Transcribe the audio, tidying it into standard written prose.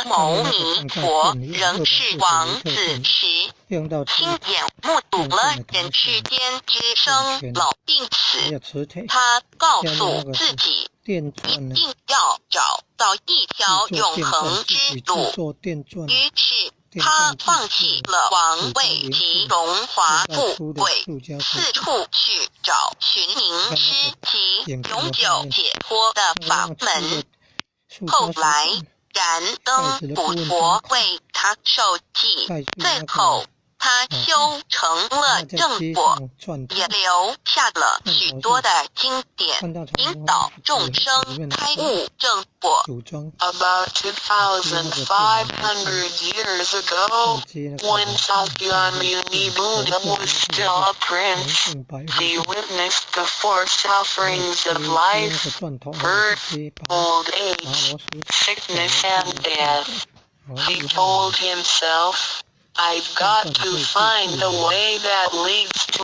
他牟尼佛仍是王子时，亲眼目睹了人世间之生老病死。他告诉自己，一定要找到一条永恒之路。于是他放弃了王位及荣华富贵，四处去找寻名师及永久解脱的法门。后来燃灯古佛为他受记，最后他修成了正果，也留下了许多的经典，引导众生开悟正果。About 2,500 years ago, when Sakyamuni Buddha was still a prince, he witnessed the four sufferings of life: birth, old age, sickness, and death. He told himself, I've got to find a way that leads to